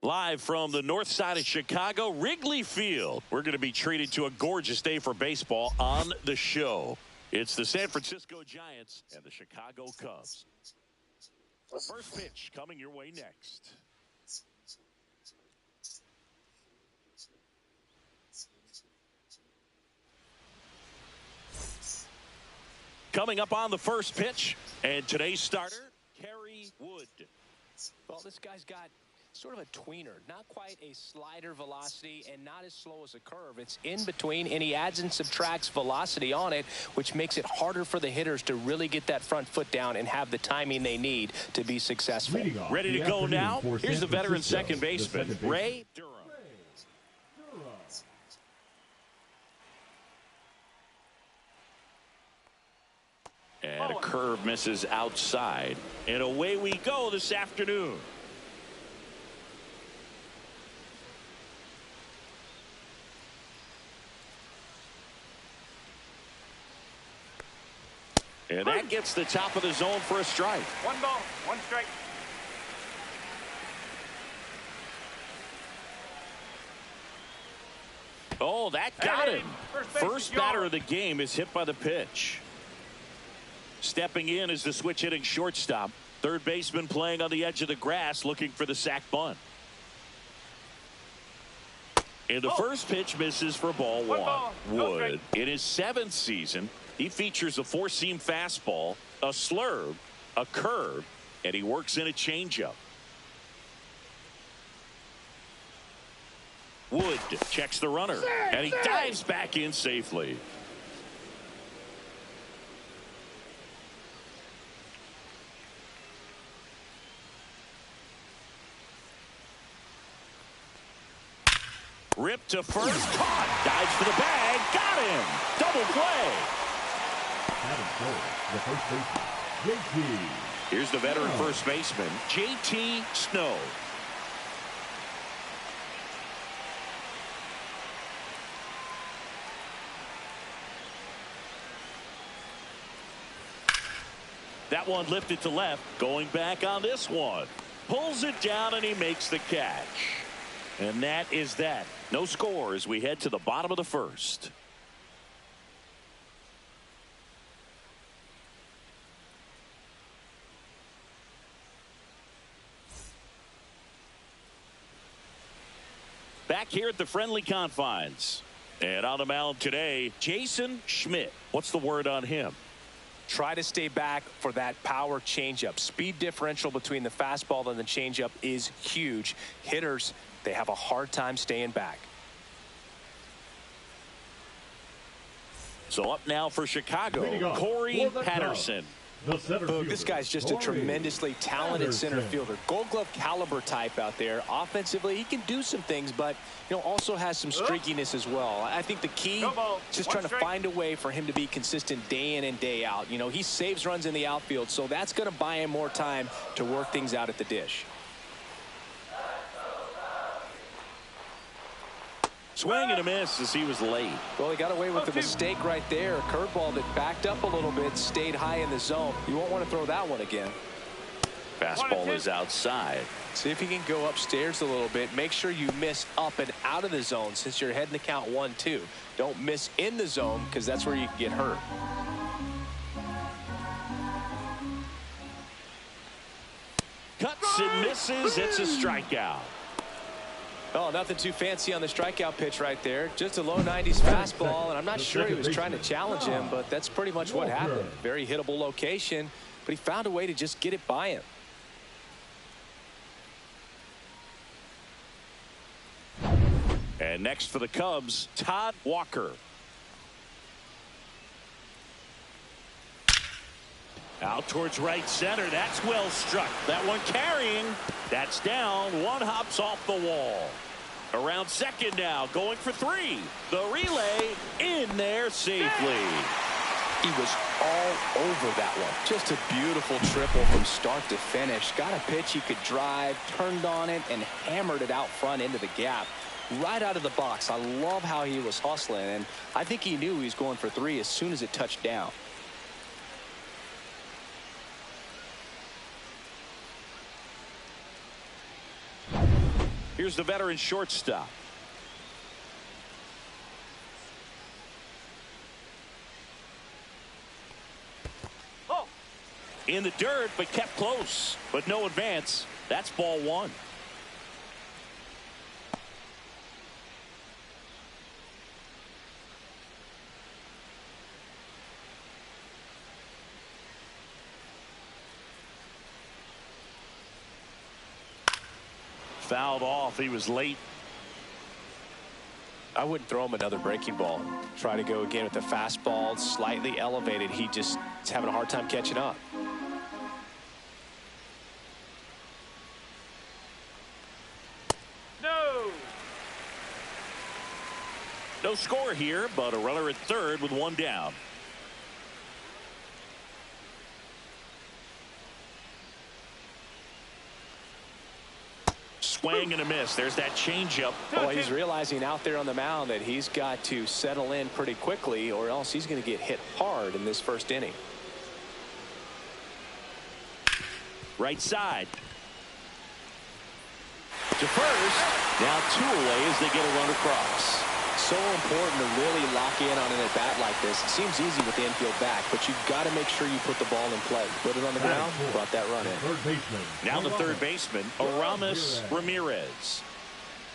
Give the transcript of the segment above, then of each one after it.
Live from the north side of Chicago, Wrigley Field. We're going to be treated to a gorgeous day for baseball on the show. It's the San Francisco Giants and the Chicago Cubs. First pitch coming your way next. Coming up on the first pitch, and today's starter, Kerry Wood. Well, this guy's got sort of a tweener, not quite a slider velocity and not as slow as a curve. It's in between, and he adds and subtracts velocity on it, which makes it harder for the hitters to really get that front foot down and have the timing they need to be successful. Ready to go now? Here's the veteran second baseman, Ray Durham. And a curve misses outside. And away we go this afternoon. And that gets the top of the zone for a strike. 1 ball, 1 strike. Oh, that got him. First batter of the game is hit by the pitch. Stepping in is the switch hitting shortstop. Third baseman playing on the edge of the grass looking for the sac bunt. And the first pitch misses for ball one. Wood, in his 7th season, he features a 4-seam fastball, a slurve, a curve, and he works in a changeup. Wood checks the runner, and he dives back in safely. Ripped to first, caught, dives for the bag, got him, double play. The first baseman, JT. Here's the veteran first baseman, JT Snow. That one lifted to left, going back on this one. Pulls it down and he makes the catch. And that is that. No score as we head to the bottom of the first. Back here at the friendly confines. And on the mound today, Jason Schmidt. What's the word on him? Try to stay back for that power changeup. Speed differential between the fastball and the changeup is huge. Hitters, they have a hard time staying back. So up now for Chicago, Corey Patterson. This guy's just a tremendously talented center fielder. Gold Glove caliber type out there. Offensively, he can do some things, but also has some streakiness as well. I think the key is just trying to find a way for him to be consistent day in and day out. He saves runs in the outfield, so that's going to buy him more time to work things out at the dish. Swing and a miss as he was late. Well, he got away with the mistake right there. A curveball that backed up a little bit, stayed high in the zone. You won't want to throw that one again. Fastball is outside. See if you can go upstairs a little bit. Make sure you miss up and out of the zone since you're heading to count 1-2. Don't miss in the zone because that's where you can get hurt. Cuts and misses. It's a strikeout. Oh, nothing too fancy on the strikeout pitch right there. Just a low 90s fastball, and I'm not sure he was trying to challenge him, but that's pretty much what happened. Very hittable location, but he found a way to just get it by him. And next for the Cubs, Todd Walker. Out towards right center. That's well struck. That one carrying. That's down. One hops off the wall. Around second now, going for 3. The relay in there safely. He was all over that one. Just a beautiful triple from start to finish. Got a pitch he could drive, turned on it, and hammered it out front into the gap. Right out of the box. I love how he was hustling, and I think he knew he was going for 3 as soon as it touched down. Here's the veteran shortstop. In the dirt, but kept close, but no advance. That's ball one. Fouled off. He was late. I wouldn't throw him another breaking ball. Try to go again with the fastball, slightly elevated. He just is having a hard time catching up. No score here, but a runner at third with one down. Swing and a miss. There's that changeup. Oh, he's realizing out there on the mound that he's got to settle in pretty quickly, or else he's going to get hit hard in this first inning. Right side. To first. Now 2 away as they get a run across. So important to really lock in on an at-bat like this. It seems easy with the infield back, but you've got to make sure you put the ball in play. Put it on the ground, brought that run in. Now the third baseman, Aramis Ramirez.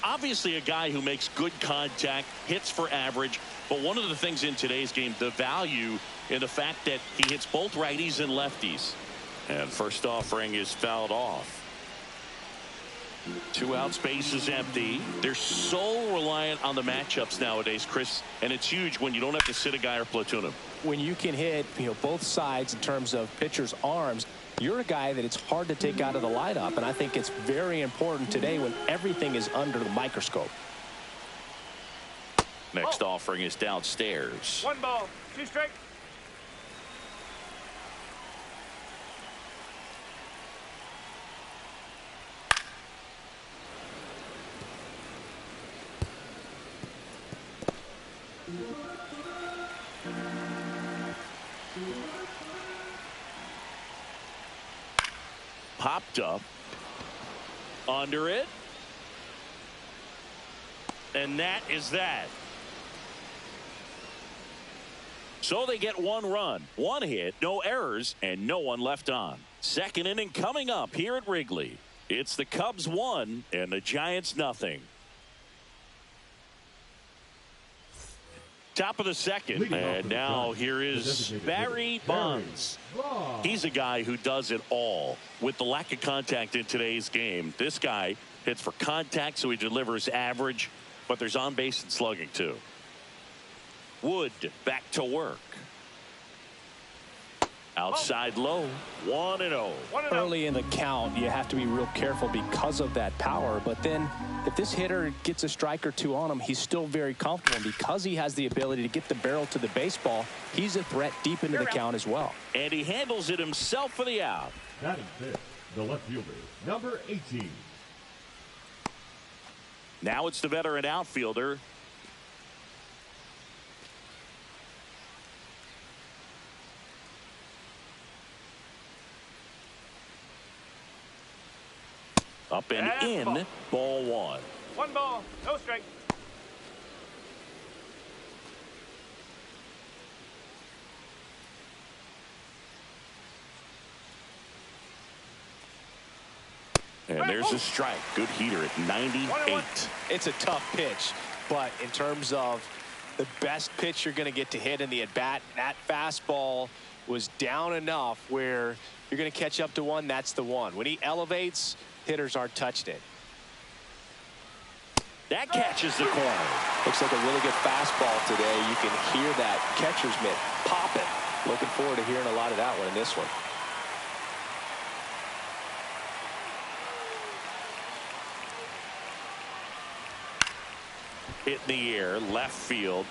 Obviously a guy who makes good contact, hits for average, but one of the things in today's game, the value in the fact that he hits both righties and lefties. And first offering is fouled off. 2 out, space is empty. They're so reliant on the matchups nowadays, Chris, and it's huge when you don't have to sit a guy or platoon him. When you can hit, both sides in terms of pitchers' arms, you're a guy that it's hard to take out of the lineup, and I think it's very important today when everything is under the microscope. Next offering is downstairs. 1 ball, 2 strikes. Popped up. Under it. And that is that. So they get 1 run, 1 hit, no errors, and no one left on. Second inning coming up here at Wrigley. It's the Cubs 1 and the Giants nothing. Top of the second, and now here is Barry Bonds. He's a guy who does it all. With the lack of contact in today's game, this guy hits for contact, so he delivers average, but there's on base and slugging too. Wood back to work. Outside low, 1-0. Early in the count, you have to be real careful because of that power. But then if this hitter gets a strike or 2 on him, he's still very comfortable. And because he has the ability to get the barrel to the baseball, he's a threat deep into the count as well. And he handles it himself for the out. Batting fifth, the left fielder, number 18. Now it's the veteran outfielder. Up and in, ball 1. 1 ball, no strike. And there's a strike. Good heater at 98. It's a tough pitch, but in terms of the best pitch you're going to get to hit in the at-bat, that fastball was down enough where you're going to catch up to 1. That's the one. When he elevates, hitters aren't touching it. That catches the corner. Looks like a really good fastball today. You can hear that catcher's mitt popping. Looking forward to hearing a lot of that one in this one. Hit in the air, left field.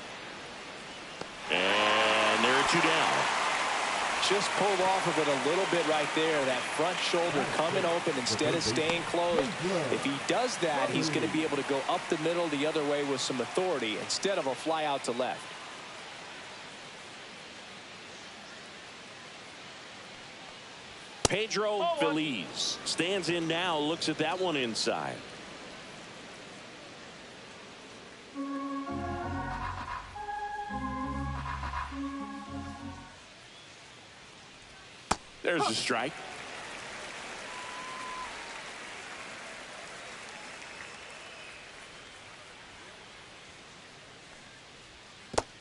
And there are 2 down. Just pulled off of it a little bit right there. That front shoulder coming open instead of staying closed. If he does that, he's going to be able to go up the middle the other way with some authority instead of a fly out to left. Pedro Feliz stands in now, looks at that one inside. There's a strike.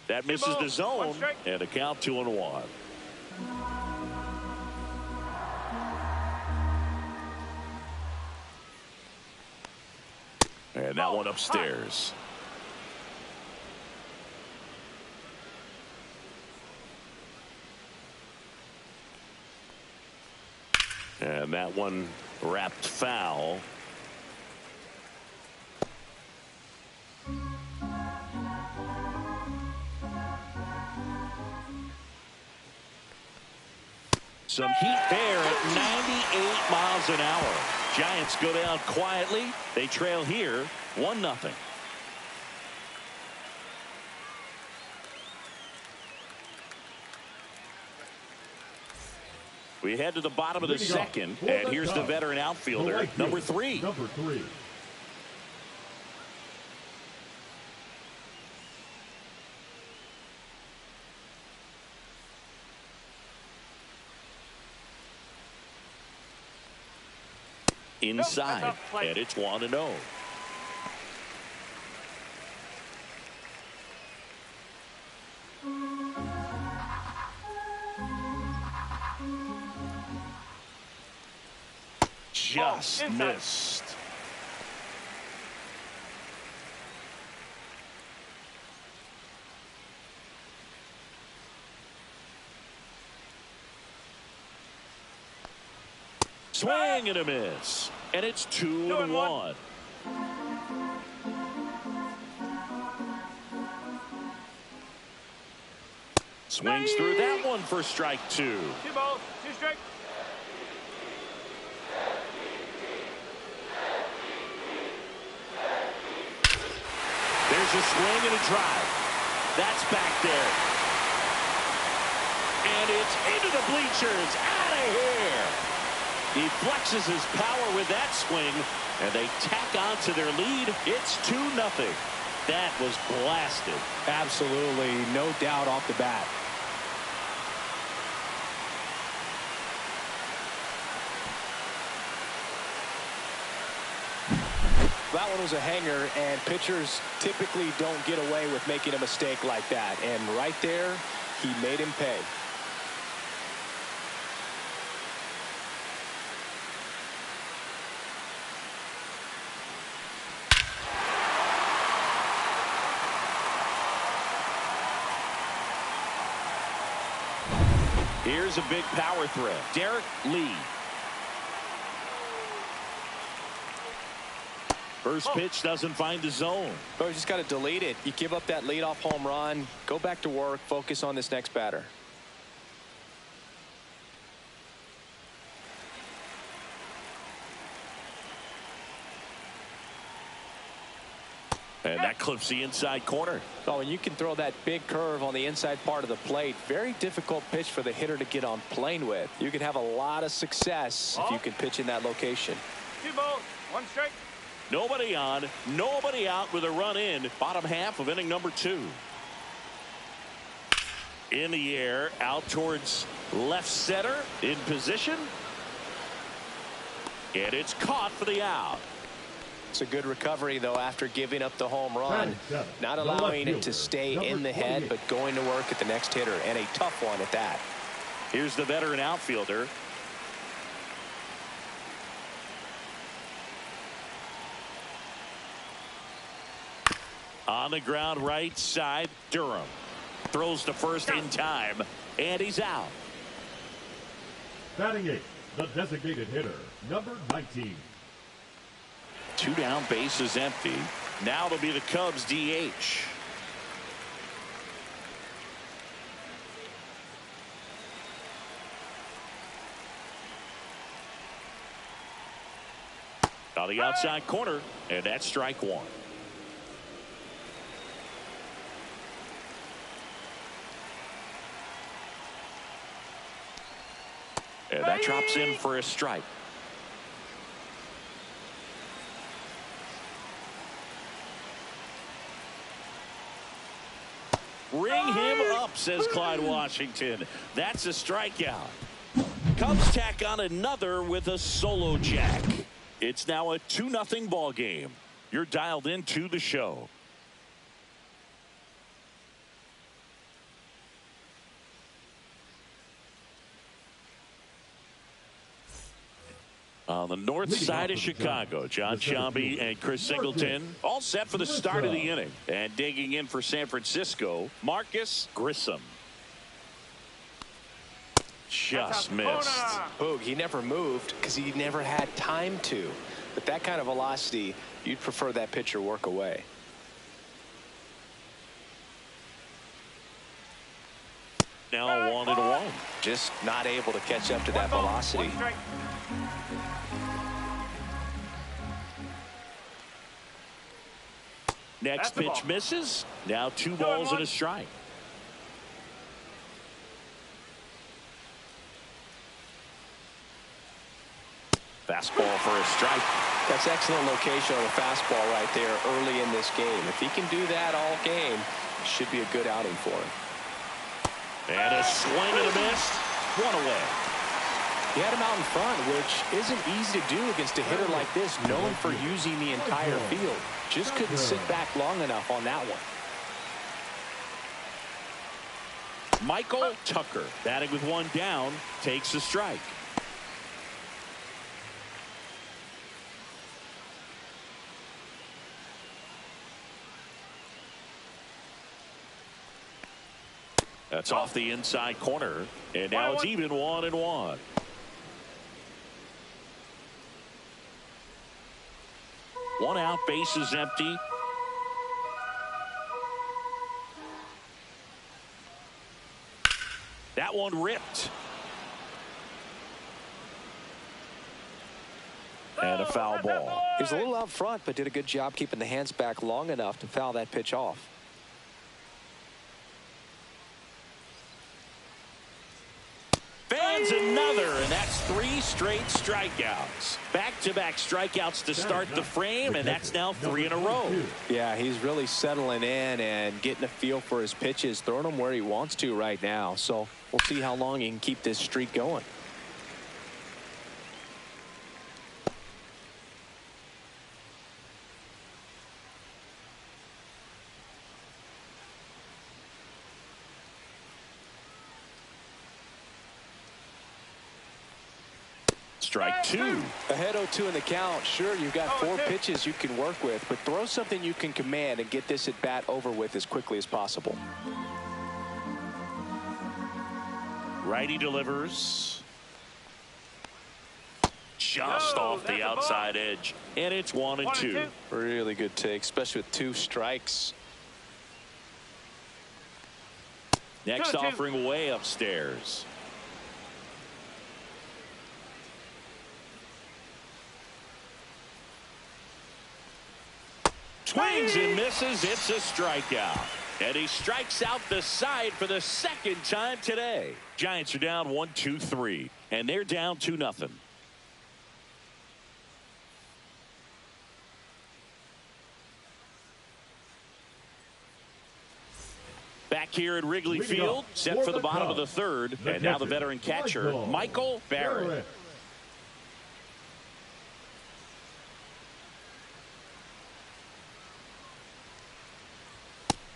That misses the zone, and a count 2-1. And that one upstairs. And that one wrapped foul. Some heat there at 98 miles an hour. Giants go down quietly. They trail here 1-0. We head to the bottom of the second, and here's the veteran outfielder, number 3. Number 3. Inside, and it's 1-0. Just missed. Swing and a miss. And it's 2-1. Swings through that one for strike 2. 2 balls, 2 strikes. There's a swing and a drive. That's back there. And it's into the bleachers. Out of here. He flexes his power with that swing, and they tack on to their lead. It's 2-0. That was blasted. Absolutely, no doubt off the bat. That one was a hanger, and pitchers typically don't get away with making a mistake like that. And right there, he made him pay. Here's a big power threat. Derek Lee. First pitch doesn't find the zone. Oh, you just got to delete it. You give up that leadoff home run. Go back to work. Focus on this next batter. And that clips the inside corner. Oh, and you can throw that big curve on the inside part of the plate. Very difficult pitch for the hitter to get on plane with. You can have a lot of success if you can pitch in that location. 2 balls, 1 strike. Nobody on, nobody out with a run in. Bottom half of inning number 2. In the air, out towards left center, in position. And it's caught for the out. It's a good recovery, though, after giving up the home run. Not allowing it to stay in the head, but going to work at the next hitter, and a tough one at that. Here's the veteran outfielder. On the ground right side, Durham throws to first in time, and he's out. Batting 8, the designated hitter, number 19. 2 down, bases empty. Now it'll be the Cubs DH. On the outside corner, and that's strike 1. And that drops in for a strike. Ring him up, says Clyde Washington. That's a strikeout. Cubs tack on another with a solo jack. It's now a 2-0 ball game. You're dialed into the show. On the north side of Chicago, John Sciambi and Chris Singleton all set for the start of the inning. And digging in for San Francisco, Marcus Grissom. Just missed. Boog, he never moved because he never had time to. But that kind of velocity, you'd prefer that pitcher work away. Now 1-1. Just not able to catch up to that velocity. Next pitch misses. Now 2 balls and a strike. Fastball for a strike. That's excellent location on the fastball right there early in this game. If he can do that all game, it should be a good outing for him. And a swing and a miss. 1 away. He had him out in front, which isn't easy to do against a hitter like this, known for using the entire field. Just couldn't sit back long enough on that one. Michael Tucker, batting with 1 down, takes a strike. That's off the inside corner, and now it's even 1-1. One out, bases empty. That one ripped. And a foul ball. He was a little out front, but did a good job keeping the hands back long enough to foul that pitch off. Fans another, and that's 3 straight strikeouts. Back-to-back strikeouts to start the frame, and that's now 3 in a row. Yeah, he's really settling in and getting a feel for his pitches, throwing them where he wants to right now. So we'll see how long he can keep this streak going. Strike 2. Ahead 0-2 in the count. Sure, you've got 4 pitches you can work with, but throw something you can command and get this at bat over with as quickly as possible. Righty delivers. Just off the outside edge, and it's 1-2. Really good take, especially with 2 strikes. Next offering way upstairs. Swings and misses. It's a strikeout. And he strikes out the side for the 2nd time today. Giants are down 1-2-3. And they're down 2-0. Back here at Wrigley Field, set for the bottom of the 3rd. And now the veteran catcher, Michael Barrett.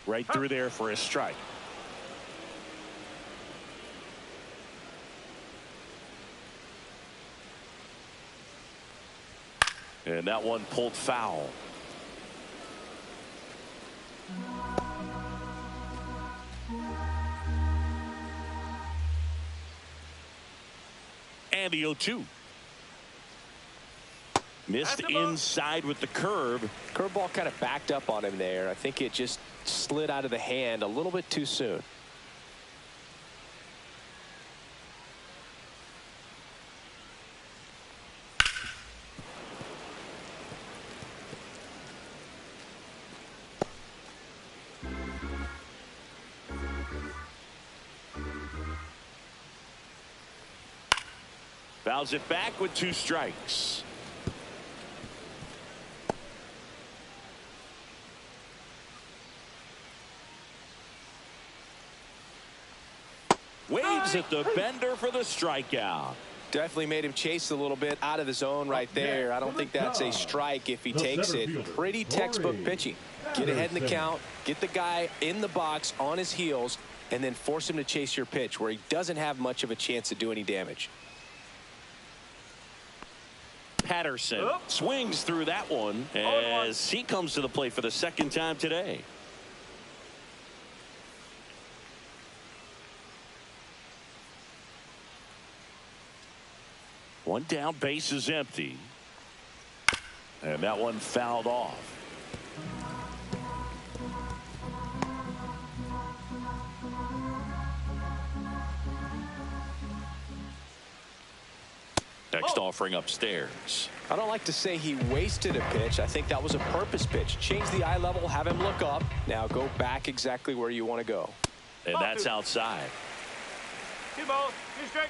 Right through there for a strike. And that one pulled foul. And the 0-2. Missed inside with the curve. Curveball kind of backed up on him there. I think it just slid out of the hand a little bit too soon. Fouls it back with 2 strikes. Waves at the bender for the strikeout. Definitely made him chase a little bit out of the zone right there. I don't think that's a strike if he takes it. Pretty textbook pitching. Get ahead in the count, get the guy in the box on his heels, and then force him to chase your pitch where he doesn't have much of a chance to do any damage. Patterson swings through that one as he comes to the plate for the second time today. One down, base is empty. And that one fouled off. Next offering upstairs. I don't like to say he wasted a pitch. I think that was a purpose pitch. Change the eye level, have him look up. Now go back exactly where you want to go. And that's outside. 2 balls, 2 strikes.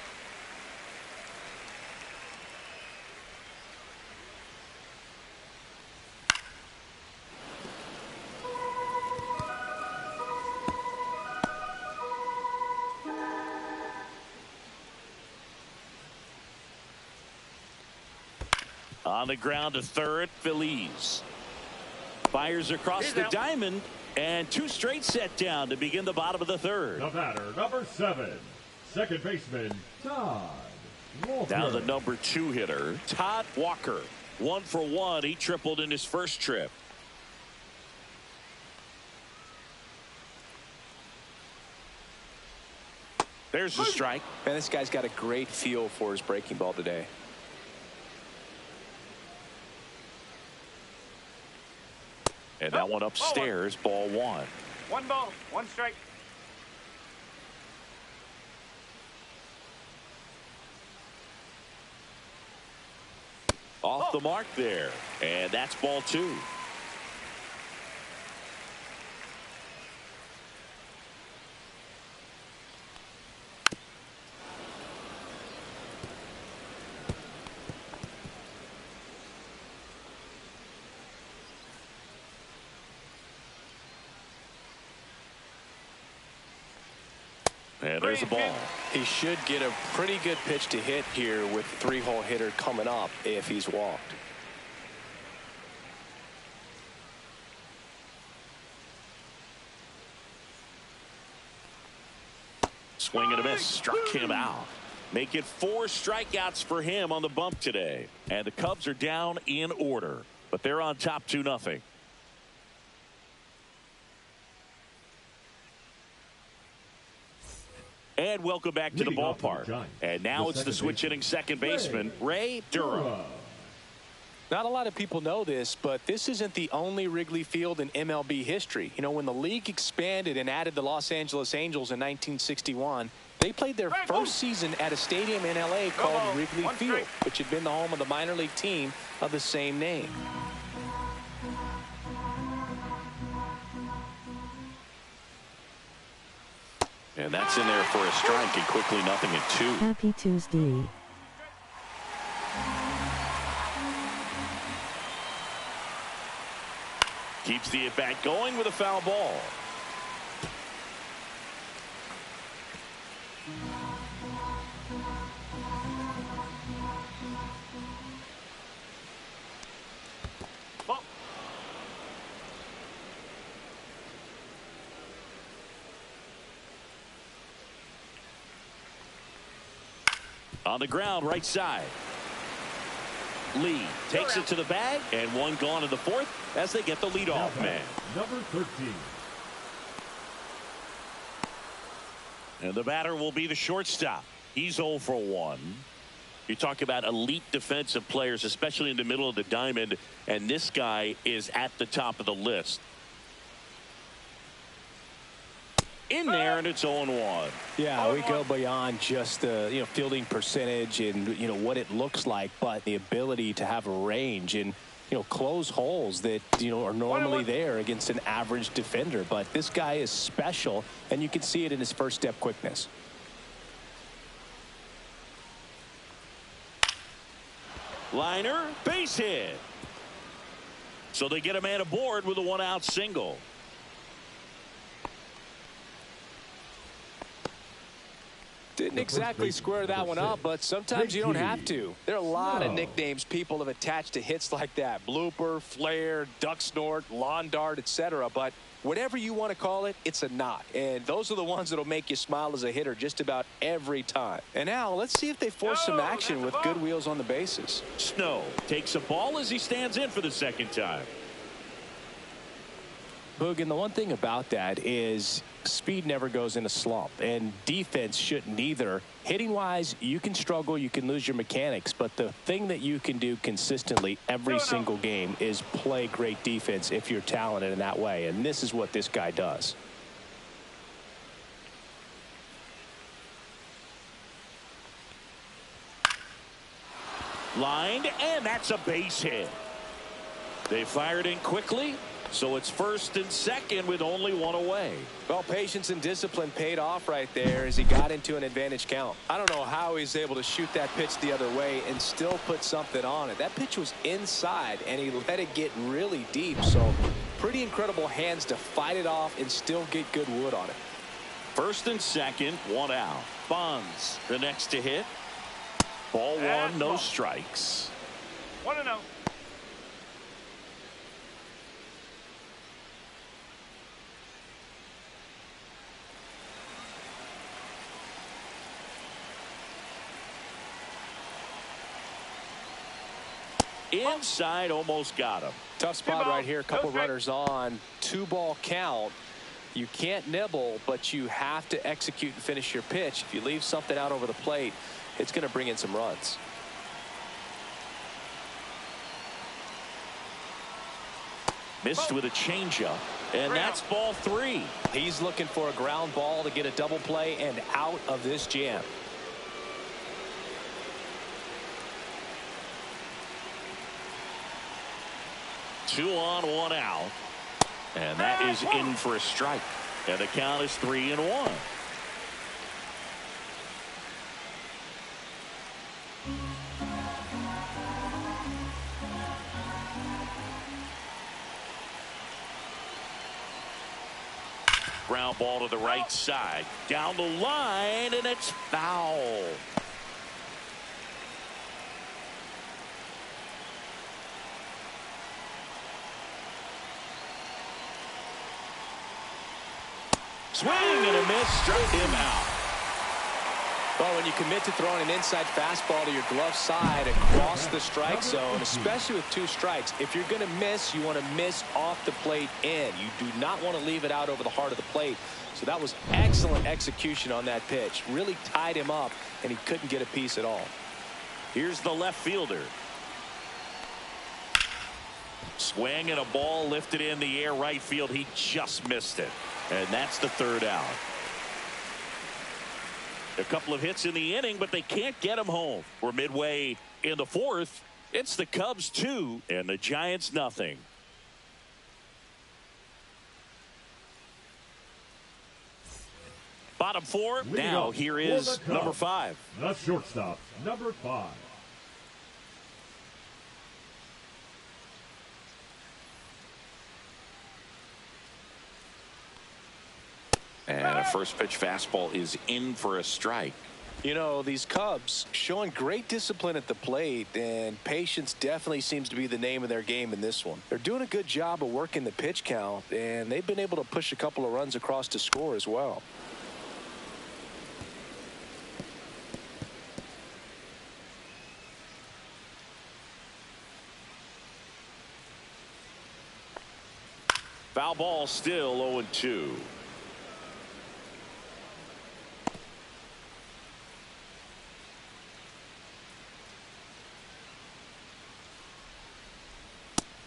On the ground to third, Feliz fires across the diamond, and 2 straight set down to begin the bottom of the third. The batter, number 7, second baseman, Todd Walker. Now the number 2 hitter, Todd Walker. 1 for 1. He tripled in his first trip. There's the strike. Man, this guy's got a great feel for his breaking ball today. And that one upstairs, ball 1. 1 ball, 1 strike. Off the mark there. And that's ball 2. And there's a ball. He should get a pretty good pitch to hit here with 3-hole hitter coming up if he's walked. Swing and a miss. Struck him out. Make it 4 strikeouts for him on the bump today. And the Cubs are down in order, but they're on top 2-0. And welcome back to the ballpark. And now it's the switch-hitting second baseman, Ray Durham. Not a lot of people know this, but this isn't the only Wrigley Field in MLB history. You know, when the league expanded and added the Los Angeles Angels in 1961, they played their first season at a stadium in L.A. called Wrigley Field, which had been the home of the minor league team of the same name. And that's in there for a strike, and quickly 0-2. Happy Tuesday. Keeps the at-bat going with a foul ball. On the ground, right side. Lee takes it to the bag, and one gone in the fourth as they get the leadoff man. Number 13. And the batter will be the shortstop. He's 0 for 1. You talk about elite defensive players, especially in the middle of the diamond, and this guy is at the top of the list. In there, and it's 0-1. Yeah, we go beyond just the fielding percentage and what it looks like, but the ability to have a range and close holes that are normally there against an average defender. But this guy is special, and you can see it in his first step quickness. Liner, base hit. So they get a man aboard with a 1-out single. Didn't exactly square that one up, but sometimes you don't have to. There are a lot of nicknames people have attached to hits like that. Blooper, flare, duck snort, lawn dart, etc. But whatever you want to call it, it's a knock. And those are the ones that'll make you smile as a hitter just about every time. And now let's see if they force some action with good wheels on the bases. Snow takes a ball as he stands in for the second time. Boog, and the one thing about that is speed never goes in a slump, and defense shouldn't either. Hitting wise, you can struggle, you can lose your mechanics, but the thing that you can do consistently every single game is play great defense if you're talented in that way, and this is what this guy does. Lined, and that's a base hit. They fired in quickly. So it's first and second with only one away. Well, patience and discipline paid off right there as he got into an advantage count. I don't know how he's able to shoot that pitch the other way and still put something on it. That pitch was inside, and he let it get really deep. So pretty incredible hands to fight it off and still get good wood on it. First and second, one out. Bonds, the next to hit. Ball one, no strikes. 1-0. Inside, almost got him. Tough spot right here. A couple runners on. 2-ball count. You can't nibble, but you have to execute and finish your pitch. If you leave something out over the plate, it's going to bring in some runs. Missed with a changeup, and that's ball 3. He's looking for a ground ball to get a double play and out of this jam. Two on, one out. And that is in for a strike. And the count is 3-1. Ground ball to the right side. Down the line, and it's foul. Swing and a miss, struck him out. Well, when you commit to throwing an inside fastball to your glove side across the strike zone, especially with 2 strikes, if you're going to miss, you want to miss off the plate in. You do not want to leave it out over the heart of the plate. So that was excellent execution on that pitch. Really tied him up, and he couldn't get a piece at all. Here's the left fielder. Swing and a ball lifted in the air right field. He just missed it. And that's the 3rd out. A couple of hits in the inning, but they can't get him home. We're midway in the 4th. It's the Cubs 2 and the Giants nothing. Bottom 4. Now here is number 5. The shortstop, number 5. And a first pitch fastball is in for a strike. You know, these Cubs showing great discipline at the plate, and patience definitely seems to be the name of their game in this one. They're doing a good job of working the pitch count, and they've been able to push a couple of runs across to score as well. Foul ball, still 0-2.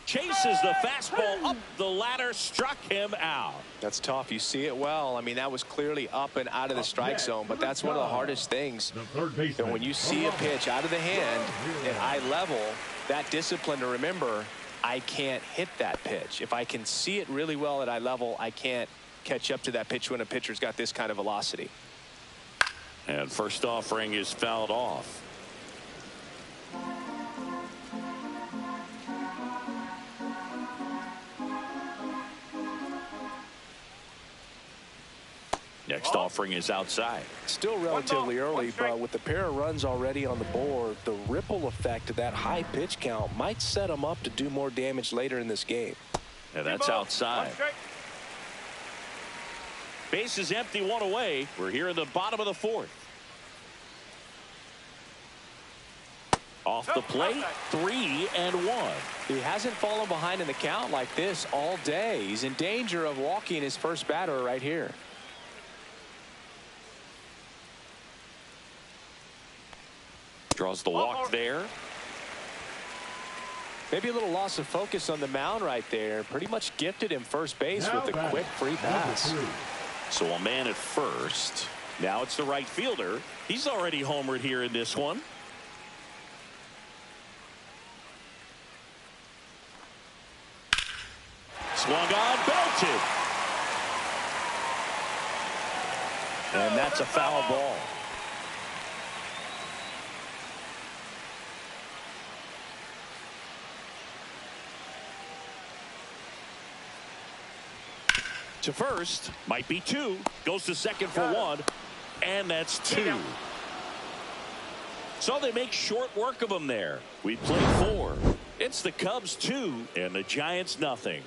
Chases the fastball up the ladder, struck him out. That's tough. You see it well. I mean, that was clearly up and out of the strike zone, but that's one of the hardest things. And when you see a pitch out of the hand at eye level, that discipline to remember, I can't hit that pitch. If I can see it really well at eye level, I can't catch up to that pitch when a pitcher's got this kind of velocity. And first offering is fouled off. Next offering is outside. Still relatively early, but with the pair of runs already on the board, the ripple effect of that high pitch count might set him up to do more damage later in this game. And that's outside. Base is empty, one away. We're here in the bottom of the fourth. Off the plate, 3-1. He hasn't fallen behind in the count like this all day. He's in danger of walking his first batter right here. Draws the walk there. Maybe a little loss of focus on the mound right there. Pretty much gifted him first base with a quick free pass. So a man at first. Now it's the right fielder. He's already homered here in this one. Swung on, belted. And that's a foul ball. To first, might be two, goes to second for one, and that's two. So they make short work of him there. We play 4. It's the Cubs 2 and the Giants nothing.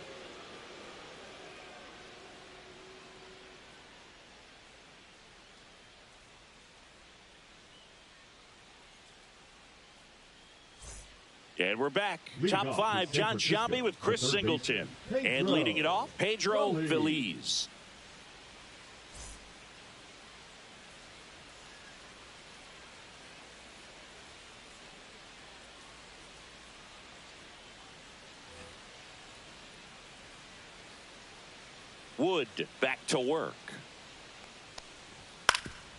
And we're back. Top 5, John Sciambi with Chris Singleton. And leading it off, Pedro Feliz. Wood back to work.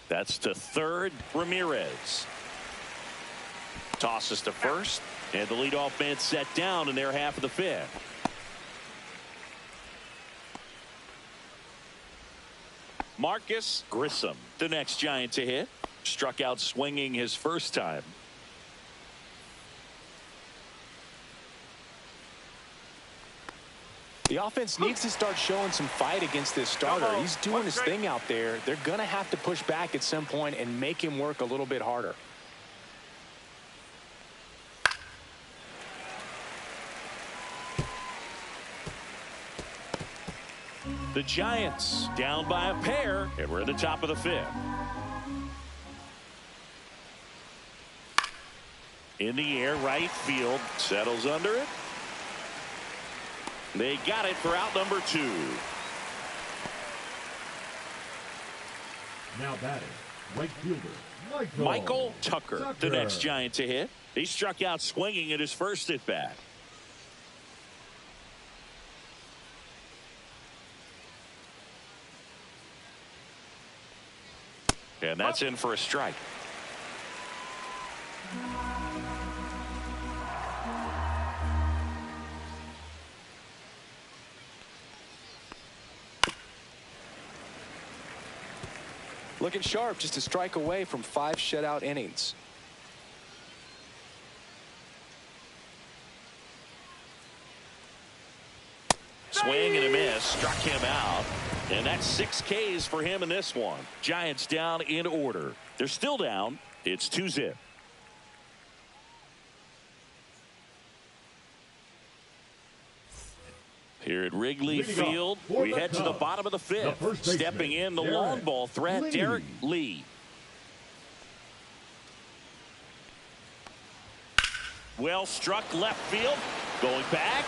That's to third, Ramirez. Tosses to first. And the leadoff man set down in their half of the fifth. Marcus Grissom, the next Giant to hit. Struck out swinging his first time. The offense needs to start showing some fight against this starter. He's doing his thing out there. They're going to have to push back at some point and make him work a little bit harder. The Giants down by a pair, and we're at the top of the fifth. In the air, right field, settles under it. They got it for out number 2. Now batting, right fielder, Michael Tucker, the next Giant to hit. He struck out swinging at his first at bat. And that's in for a strike. Looking sharp, just a strike away from 5 shutout innings. Swing and a miss, struck him out. And that's 6 Ks for him in this one. Giants down in order. They're still down. It's 2-0. Here at Wrigley Field, we head to the bottom of the fifth. Stepping in, the long ball threat, Derek Lee. Well struck left field. Going back.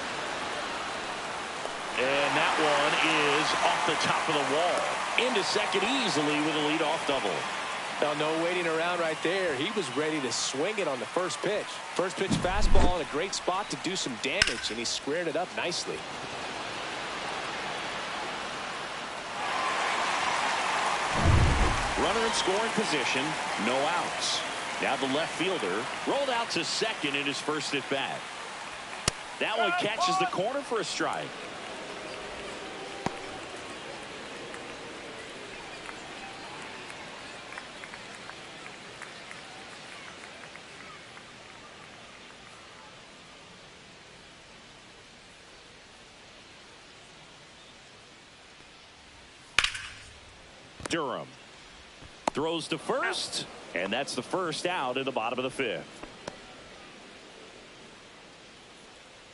And that one is off the top of the wall. Into second easily with a leadoff double. Now, no waiting around right there. He was ready to swing it on the first pitch. First pitch fastball in a great spot to do some damage, and he squared it up nicely. Runner in scoring position, no outs. Now the left fielder rolled out to second in his first at bat. That one catches the corner for a strike. Durham throws to first, and that's the first out in the bottom of the fifth.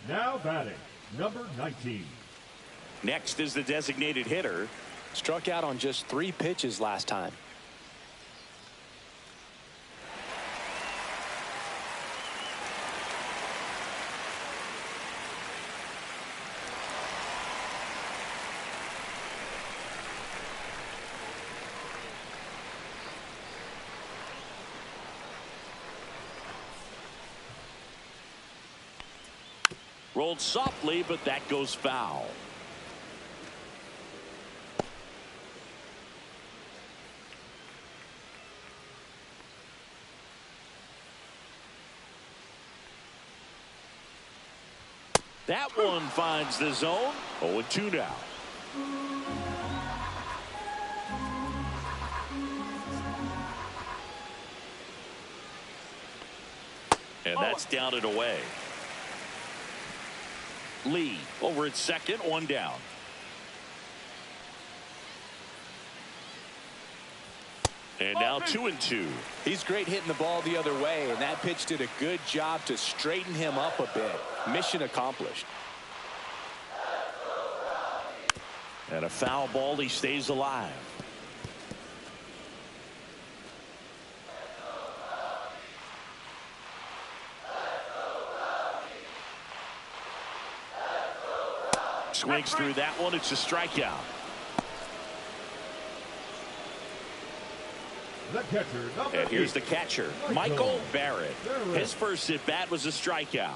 Now batting, number 19. Next is the designated hitter. Struck out on just 3 pitches last time. Rolled softly, but that goes foul. That one finds the zone. 0-2 now. And that's down and away. Lee over at second, 1 down. And now 2-2. He's great hitting the ball the other way, and that pitch did a good job to straighten him up a bit. Mission accomplished. And a foul ball, he stays alive. Swings through that one. It's a strikeout. The catcher, number And here's 8. the catcher, Michael Barrett. His first at bat was a strikeout.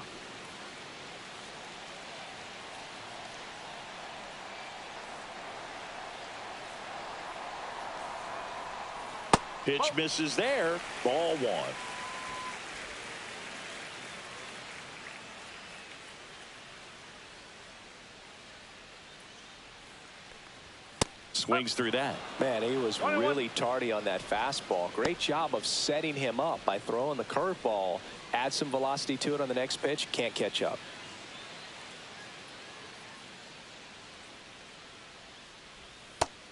Pitch misses there. Ball 1. Swings through that. Man, he was really tardy on that fastball. Great job of setting him up by throwing the curveball. Add some velocity to it on the next pitch. Can't catch up.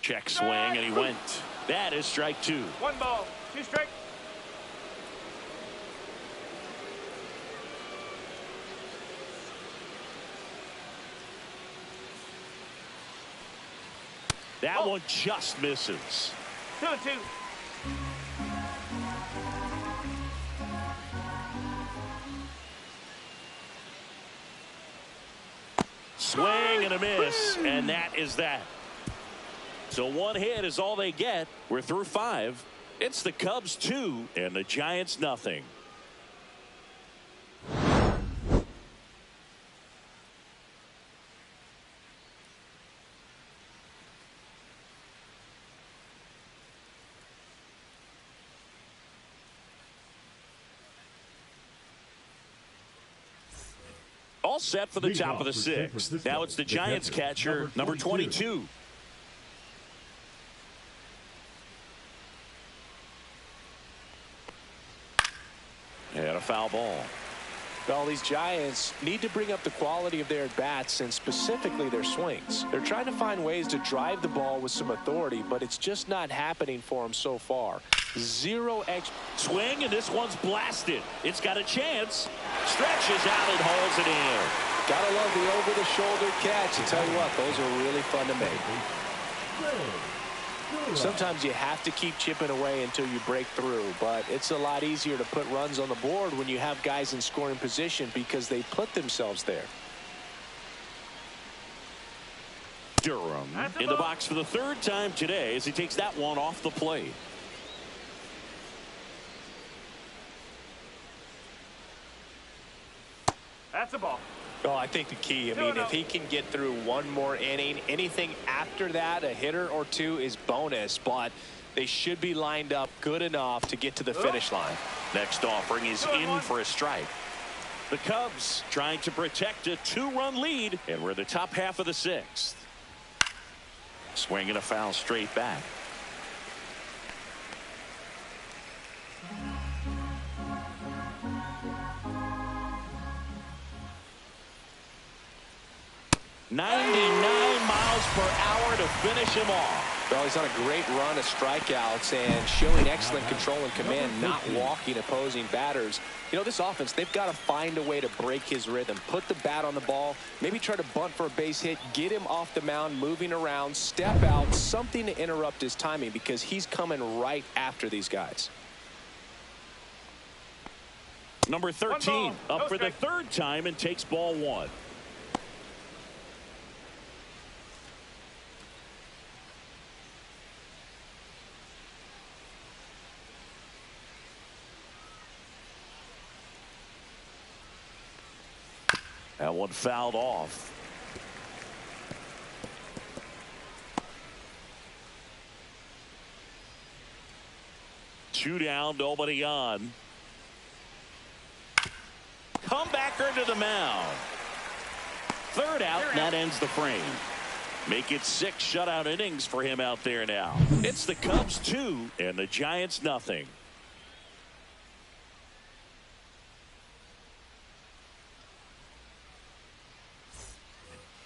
Check swing, and he went. That is strike 2. 1 ball, 2 strikes. That one just misses. 2-2. Swing and a miss, and that is that. So 1 hit is all they get. We're through 5. It's the Cubs 2 and the Giants nothing. All set for the top of the 6th. Now it's the Giants catcher, number 22. And a foul ball. Well, these Giants need to bring up the quality of their at-bats and specifically their swings. They're trying to find ways to drive the ball with some authority, but it's just not happening for them so far. 0 extra Swing, and this one's blasted. It's got a chance. Stretches out and hauls it in. Gotta love the over-the-shoulder catch. I tell you what, those are really fun to make. Sometimes you have to keep chipping away until you break through, but it's a lot easier to put runs on the board when you have guys in scoring position because they put themselves there. Durham in the box for the 3rd time today as he takes that one off the plate. That's a ball. Well, I think the key, if he can get through 1 more inning, anything after that, a hitter or 2 is bonus, but they should be lined up good enough to get to the finish line. Next offering is in for a strike. The Cubs trying to protect a 2-run lead, and we're in the top half of the 6th. Swinging a foul straight back. "99 miles per hour to finish him off. Well, he's on a great run of strikeouts and showing excellent control and command, not walking opposing batters. You know, this offense, they've got to find a way to break his rhythm, put the bat on the ball, maybe try to bunt for a base hit, get him off the mound, moving around, step out, something to interrupt his timing because he's coming right after these guys. Number 13 up for the third time and takes ball one. That one fouled off. Two down, nobody on. Comebacker to the mound. Third out, and that ends the frame. Make it 6 shutout innings for him out there now. It's the Cubs 2 and the Giants nothing.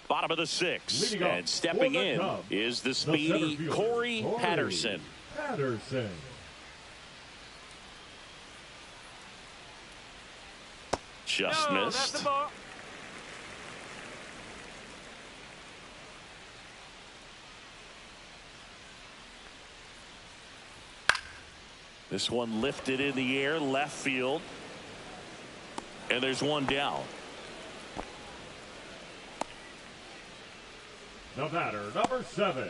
Bottom of the 6th, and stepping in is the speedy Corey Patterson. Just missed. That's the ball. This one lifted in the air, left field. And there's one down. The batter, number 7,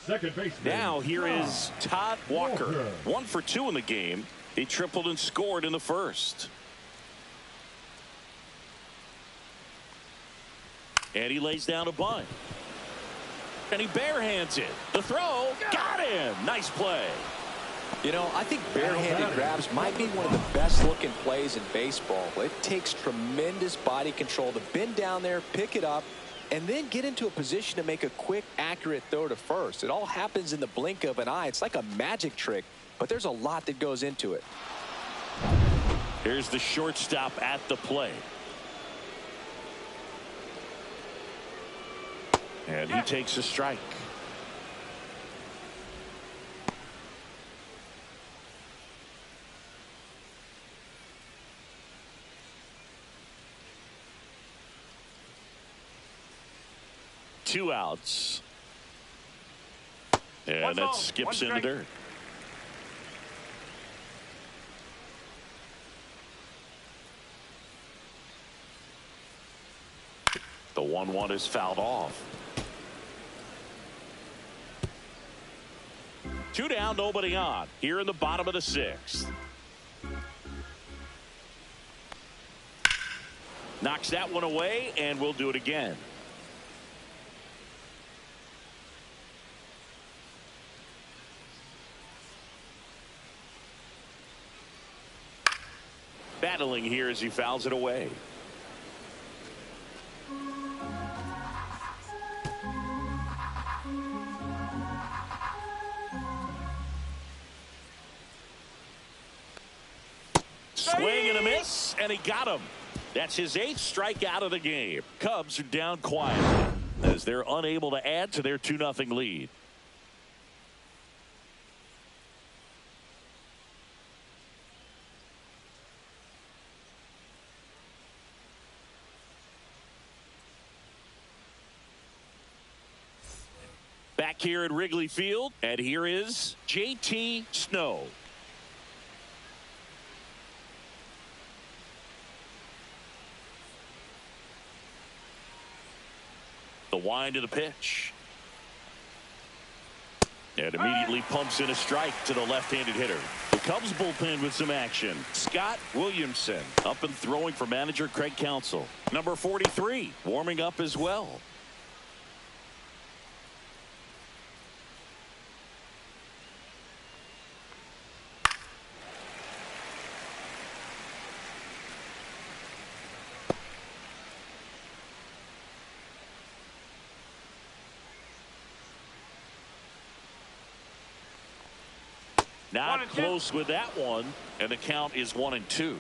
second baseman. Now here is Todd Walker. 1 for 2 in the game. He tripled and scored in the first. And he lays down a bunt. And he barehands it. The throw, got him. Nice play. You know, I think barehanded grabs might be one of the best looking plays in baseball. It takes tremendous body control to bend down there, pick it up, and then get into a position to make a quick, accurate throw to first. It all happens in the blink of an eye. It's like a magic trick, but there's a lot that goes into it. Here's the shortstop at the plate. And he takes a strike. Two outs. And that skips in the dirt. The 1-1 is fouled off. 2 down, nobody on. Here in the bottom of the 6th. Knocks that one away, and we'll do it again. Battling here as he fouls it away. Swing and a miss, and he got him. That's his 8th strikeout of the game. Cubs are down quietly as they're unable to add to their 2-0 lead. Back here at Wrigley Field, and here is J.T. Snow. The wind of the pitch. And immediately pumps in a strike to the left-handed hitter. The Cubs bullpen with some action. Scott Williamson up and throwing for manager Craig Counsell. Number 43 warming up as well. Not close with that one, and the count is 1-2.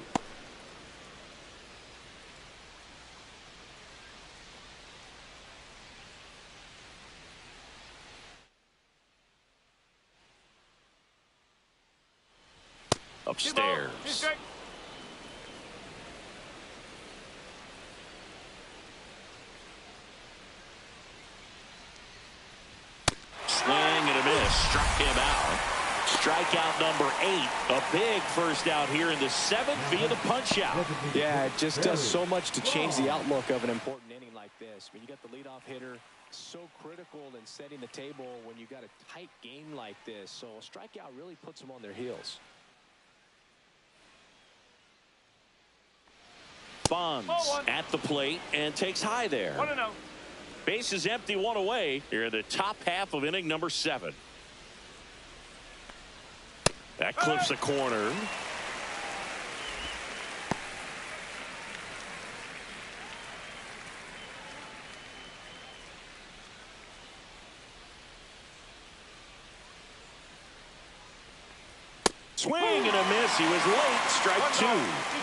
upstairs. Two strikes. Swing and a miss. Struck him out. Strikeout number 8. A big first out here in the 7th via the punch out. Yeah, it just does so much to change the outlook of an important inning like this. When you got the leadoff hitter, so critical in setting the table when you got a tight game like this. So a strikeout really puts them on their heels. Bonds at the plate and takes high there. 1-0. Base is empty, 1 away. Here in the top half of inning number 7. That clips the corner. Swing and a miss. He was late. Strike 2.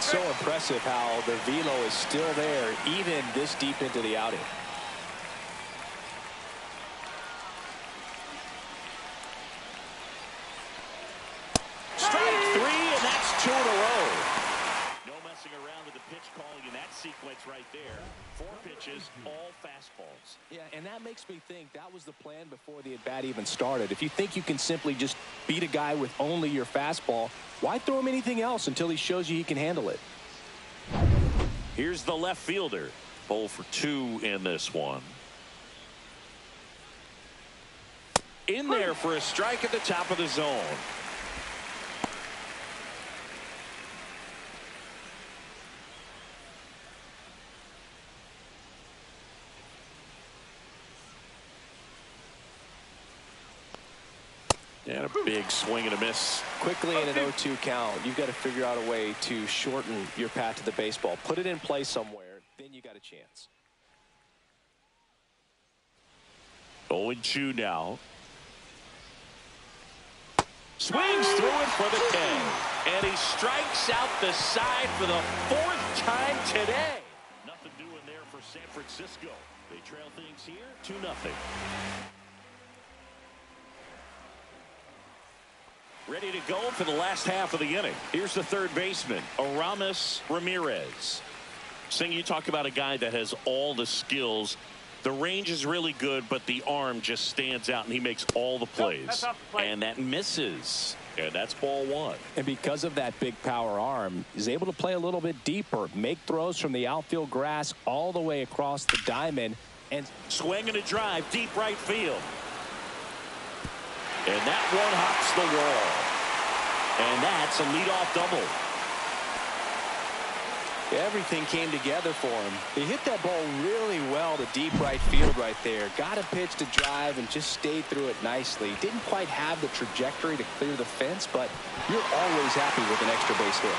So impressive how the velo is still there even this deep into the outing. Strike 3, and that's 2 in a row. No messing around with the pitch calling in that sequence right there. 4 pitches, all fastballs. Yeah, and that makes me think that was the plan before the at-bat even started. If you think you can simply just beat a guy with only your fastball, why throw him anything else until he shows you he can handle it? Here's the left fielder. 0 for 2 in this one. In there for a strike at the top of the zone. And a big swing and a miss. Quickly in an 0-2 count, you've got to figure out a way to shorten your path to the baseball. Put it in play somewhere, then you got a chance. 0-2 now. Swings through it for the K. And he strikes out the side for the 4th time today. Nothing doing there for San Francisco. They trail things here 2-0. Ready to go for the last half of the inning. Here's the third baseman, Aramis Ramirez. Sing, you talk about a guy that has all the skills. The range is really good, but the arm just stands out, and he makes all the plays. And that misses. And that's ball 1. And because of that big power arm, he's able to play a little bit deeper, make throws from the outfield grass all the way across the diamond. And swing and a drive, deep right field. And that one hops the wall. And that's a leadoff double. Everything came together for him. He hit that ball really well to deep right field right there. Got a pitch to drive and just stayed through it nicely. Didn't quite have the trajectory to clear the fence, but you're always happy with an extra base hit.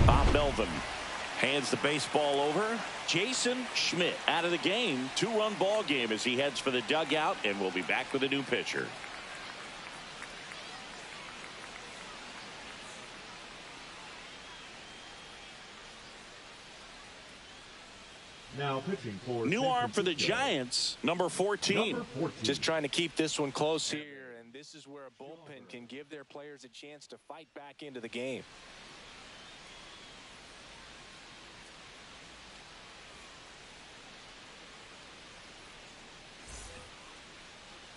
Bob Melvin hands the baseball over. Jason Schmidt out of the game. 2-run ball game as he heads for the dugout, and we'll be back with a new pitcher. Now pitching for new arm for the Giants, number 14. Just trying to keep this one close here, and this is where a bullpen can give their players a chance to fight back into the game.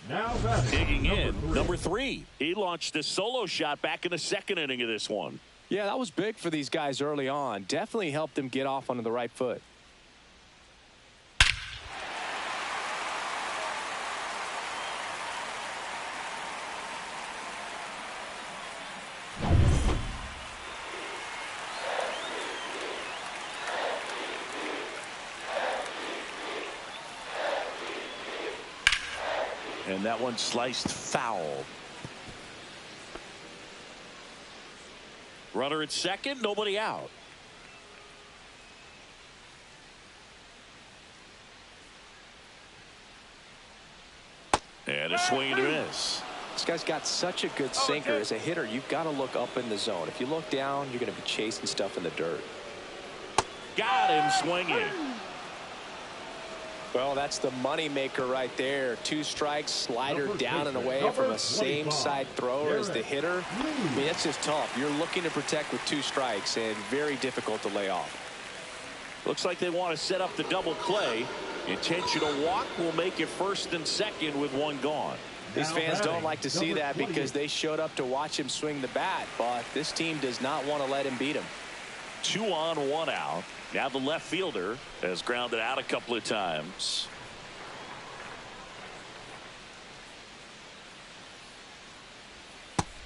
Now batting, digging in, number 3. He launched a solo shot back in the 2nd inning of this one. Yeah, that was big for these guys early on. Definitely helped them get off onto the right foot. And that one sliced foul. Runner at second, nobody out. And a swing and a miss. This guy's got such a good sinker. As a hitter, you've got to look up in the zone. If you look down, you're going to be chasing stuff in the dirt. Got him swinging. Well, that's the money maker right there. 2 strikes, slider down and away from a same side thrower as the hitter. I mean, that's just tough. You're looking to protect with 2 strikes and very difficult to lay off. Looks like they want to set up the double play. Intentional walk will make it 1st and 2nd with 1 gone. These fans don't like to see that because they showed up to watch him swing the bat, but this team does not want to let him beat him. 2 on, 1 out. Now the left fielder has grounded out a couple of times.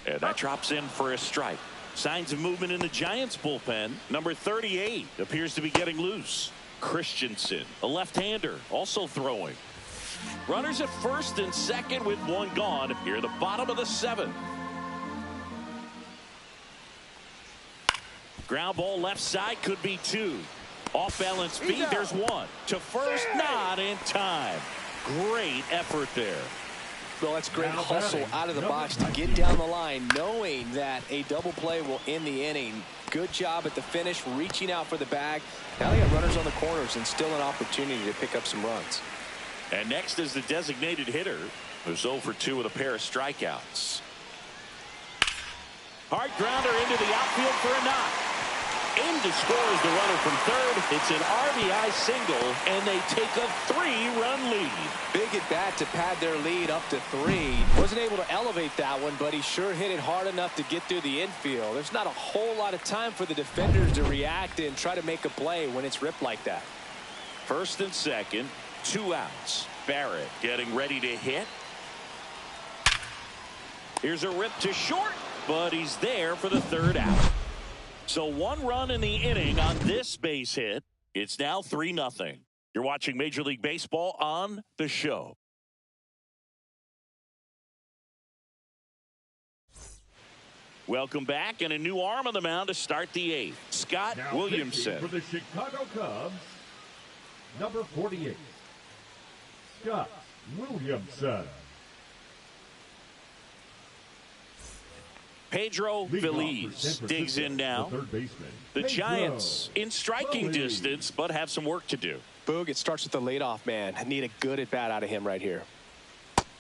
And that drops in for a strike. Signs of movement in the Giants bullpen. Number 38 appears to be getting loose. Christensen, a left-hander, also throwing. Runners at 1st and 2nd with 1 gone here at the bottom of the 7th. Ground ball left side, could be 2. Off balance speed, there's 1. To first, not in time. Great effort there. Well, that's great hustle out of the box to get down the line, knowing that a double play will end the inning. Good job at the finish, reaching out for the bag. Now they got runners on the corners and still an opportunity to pick up some runs. And next is the designated hitter, who's 0 for 2 with a pair of strikeouts. Hard grounder into the outfield for a knock. In to score is the runner from 3rd. It's an RBI single, and they take a 3-run lead. Big at bat to pad their lead up to 3. Wasn't able to elevate that one, but he sure hit it hard enough to get through the infield. There's not a whole lot of time for the defenders to react and try to make a play when it's ripped like that. 1st and 2nd, 2 outs. Barrett getting ready to hit. Here's a rip to short, but he's there for the 3rd out. So 1 run in the inning on this base hit. It's now 3-0. You're watching Major League Baseball on the show. Welcome back, and a new arm on the mound to start the 8th. Scott Now Williamson. For the Chicago Cubs, number 48, Scott Williamson. Pedro Feliz digs in now. The Giants in striking distance, but have some work to do. Boog, it starts with the leadoff man. I need a good at-bat out of him right here.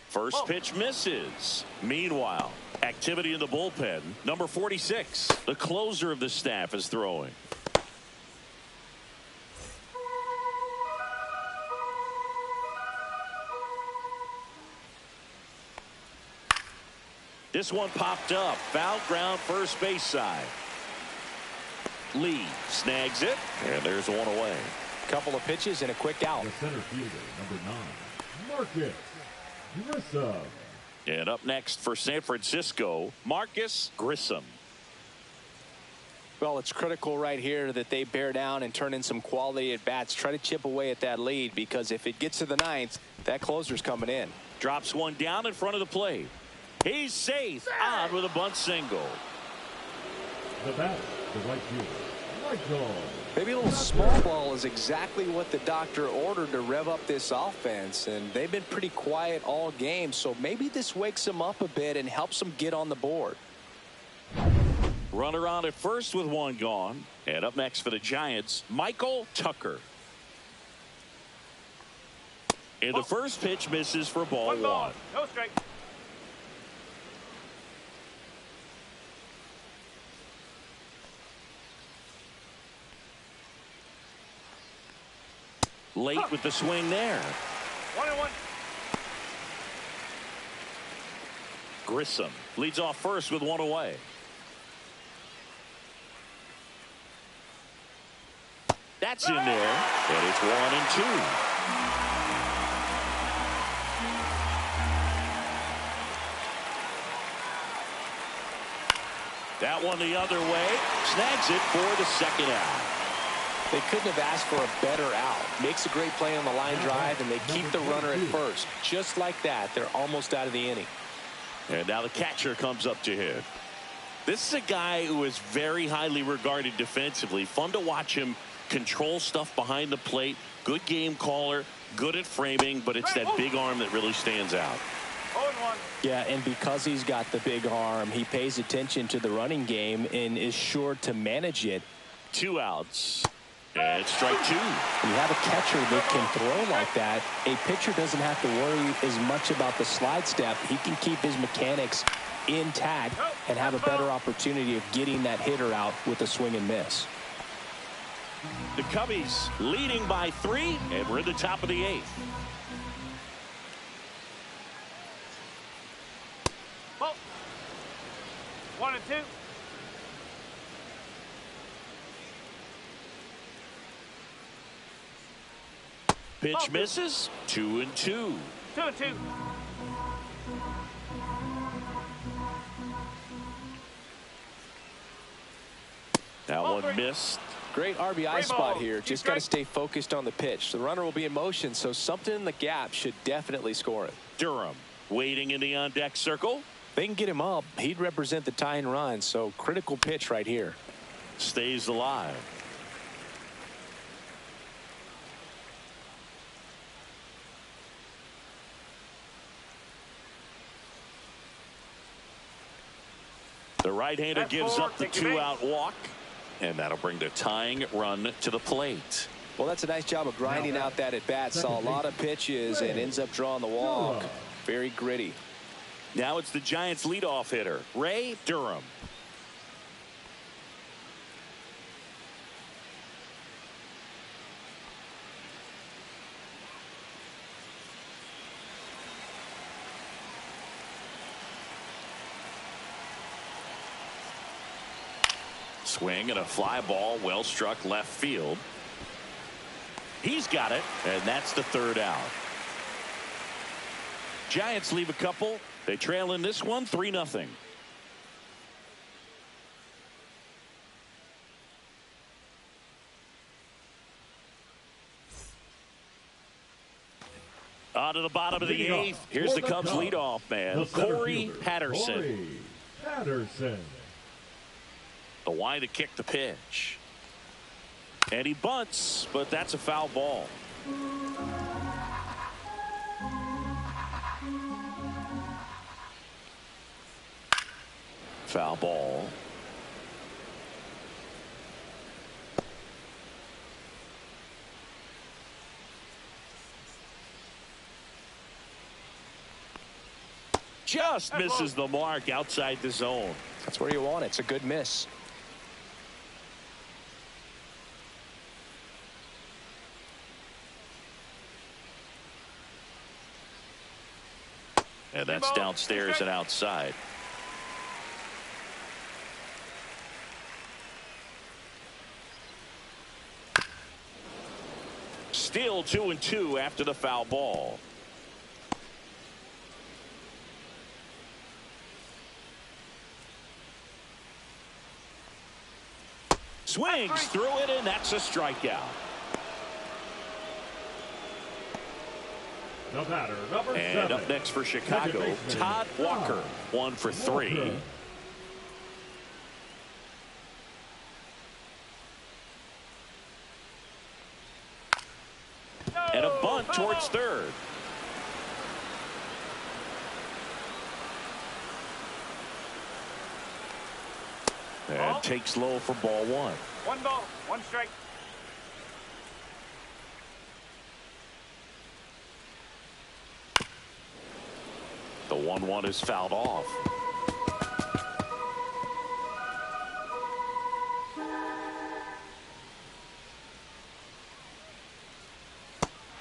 First pitch misses. Meanwhile, activity in the bullpen. Number 46, the closer of the staff, is throwing. This one popped up. Foul ground, first base side. Lee snags it, and there's 1 away. Couple of pitches and a quick out. The center fielder, number 9, Marcus Grissom. And up next for San Francisco, Marcus Grissom. Well, it's critical right here that they bear down and turn in some quality at bats. Try to chip away at that lead, because if it gets to the 9th, that closer's coming in. Drops one down in front of the plate. He's safe. On with a bunt single. The batter, the right fielder, Michael. Maybe a little small ball is exactly what the doctor ordered to rev up this offense, and they've been pretty quiet all game, so maybe this wakes them up a bit and helps them get on the board. Runner on at first with 1 gone. And up next for the Giants, Michael Tucker. And the first pitch misses for ball 1. No strike. Late with the swing there. 1-1. Grissom leads off first with 1 away. That's in there, and it's 1-2. That one the other way, snags it for the 2nd out. They couldn't have asked for a better out. Makes a great play on the line drive, and they keep the runner at first. Just like that, they're almost out of the inning. And now the catcher comes up to him. This is a guy who is very highly regarded defensively. Fun to watch him control stuff behind the plate. Good game caller, good at framing, but it's that big arm that really stands out. 0-1. Yeah, and because he's got the big arm, he pays attention to the running game and is sure to manage it. 2 outs. And it's strike two. When you have a catcher that can throw like that, a pitcher doesn't have to worry as much about the slide step. He can keep his mechanics intact and have a better opportunity of getting that hitter out with a swing and miss. The Cubbies leading by 3, and we're at the top of the 8th. Ball. 1 and 2. Pitch misses. 2 and 2. 2 and 2. That one missed. Great RBI spot here. Just got to stay focused on the pitch. The runner will be in motion, so something in the gap should definitely score it. Durham waiting in the on-deck circle. If they can get him up, he'd represent the tying run, so critical pitch right here. Stays alive. The right-hander gives up the 2-out walk, and that'll bring the tying run to the plate. Well, that's a nice job of grinding out that at-bat. Saw a lot of pitches and ends up drawing the walk. Very gritty. Now it's the Giants' leadoff hitter, Ray Durham. Swing and a fly ball, well struck left field. He's got it, and that's the 3rd out. Giants leave a couple. They trail in this one 3-0. On to the bottom of the 8th. Here's the Cubs leadoff man, Corey Patterson. The Y to kick the pitch. And he bunts, but that's a foul ball. Foul ball. Just misses the mark outside the zone. That's where you want it. It's a good miss. And that's downstairs and outside. Still 2 and 2 after the foul ball. Swings through it, and that's a strikeout. The batter, number And 7. up next for Chicago, Todd Walker, 1 for 3. And a bunt towards third. And takes low for ball 1. 1 ball, 1 strike. The 1-1 is fouled off.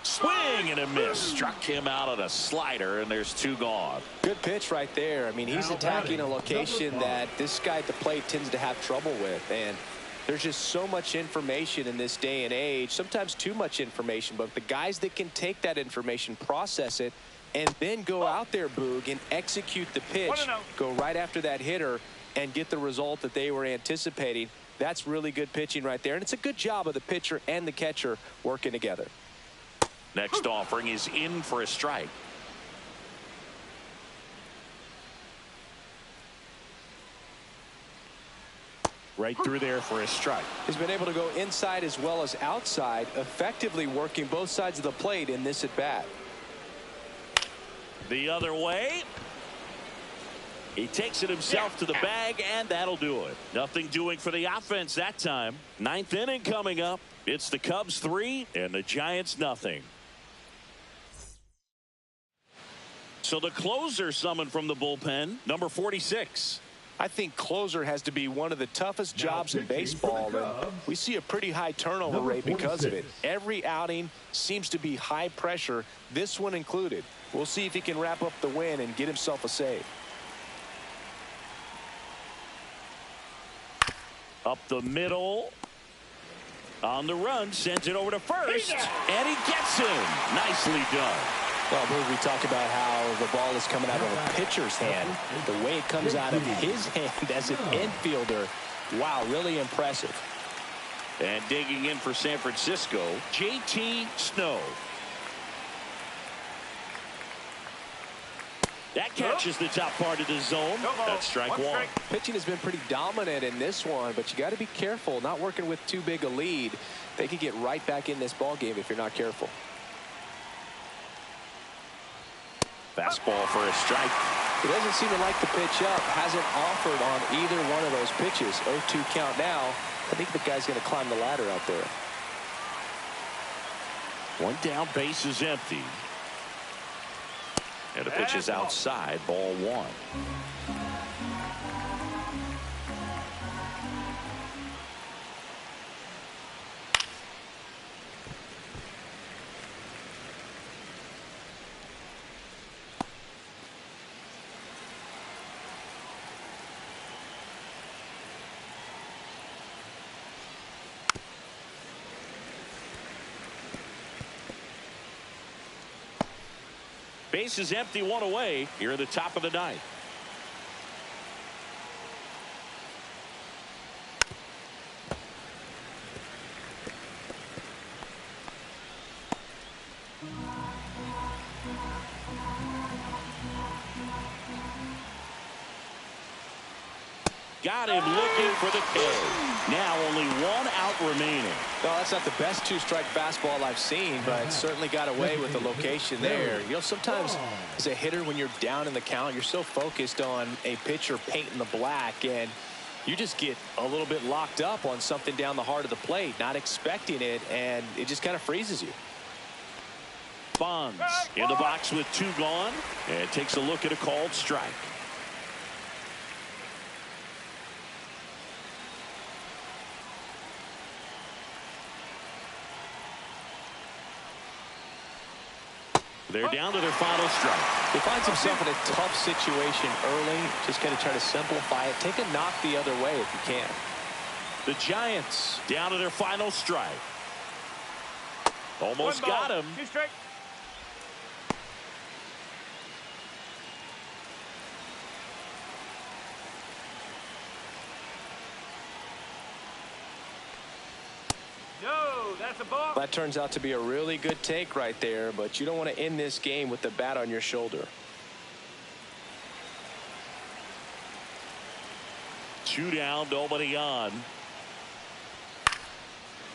Swing and a miss. Struck him out on a slider, and there's 2 gone. Good pitch right there. I mean, he's attacking a location that this guy at the plate tends to have trouble with. And there's just so much information in this day and age, sometimes too much information. But the guys that can take that information, process it, and then go out there, Boog, and execute the pitch, go right after that hitter, and get the result that they were anticipating. That's really good pitching right there. And it's a good job of the pitcher and the catcher working together. Next offering is in for a strike. Right through there for a strike. He's been able to go inside as well as outside, effectively working both sides of the plate in this at bat. The other way. He takes it himself to the bag, and that'll do it. Nothing doing for the offense that time. 9th inning coming up. It's the Cubs 3 and the Giants nothing. So the closer summoned from the bullpen, number 46. I think closer has to be one of the toughest jobs in baseball, and we see a pretty high turnover rate because of it. Every outing seems to be high pressure, this one included. We'll see if he can wrap up the win and get himself a save. Up the middle. On the run, sends it over to first, and he gets him. Nicely done. Well, we talked about how the ball is coming out of a pitcher's hand. The way it comes out of his hand as an infielder, wow, really impressive. And digging in for San Francisco, J.T. Snow. That catches the top part of the zone. That's strike one. Pitching has been pretty dominant in this one, but you got to be careful. Not working with too big a lead. They could get right back in this ball game if you're not careful. Fastball for a strike. He doesn't seem to like the pitch up. Hasn't offered on either one of those pitches. 0-2 count now. I think the guy's going to climb the ladder out there. One down, base is empty. And the pitch is outside, ball one. Base is empty, one away here at the top of the ninth. Got him looking for the K. Now only one out remaining. No, that's not the best two-strike fastball I've seen, but certainly got away with the location there. You know, sometimes as a hitter, when you're down in the count, you're so focused on a pitcher painting the black, and you just get a little bit locked up on something down the heart of the plate, not expecting it, and it just kind of freezes you. Bonds in the box with two gone, and takes a look at a called strike. They're down to their final strike. He finds himself in a tough situation early. Just got to try to simplify it. Take a knock the other way if you can. The Giants down to their final strike. Almost got him. Two strike. No, that's a ball. That turns out to be a really good take right there, but you don't want to end this game with the bat on your shoulder. Two down, nobody on.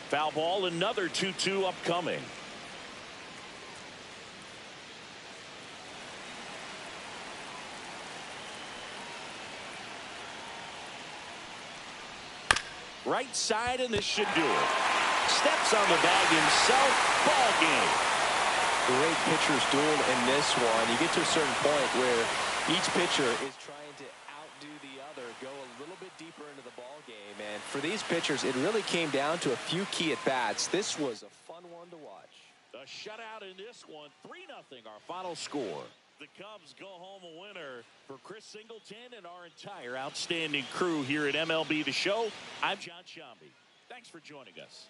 Foul ball, another 2-2 upcoming. Right side, and this should do it. Steps on the bag himself. Ball game. Great pitchers duel in this one. You get to a certain point where each pitcher is trying to outdo the other, go a little bit deeper into the ball game. And for these pitchers, it really came down to a few key at-bats. This was a fun one to watch. A shutout in this one. 3-0 our final score. The Cubs go home a winner. For Chris Singleton and our entire outstanding crew here at MLB The Show, I'm John Shambi. Thanks for joining us.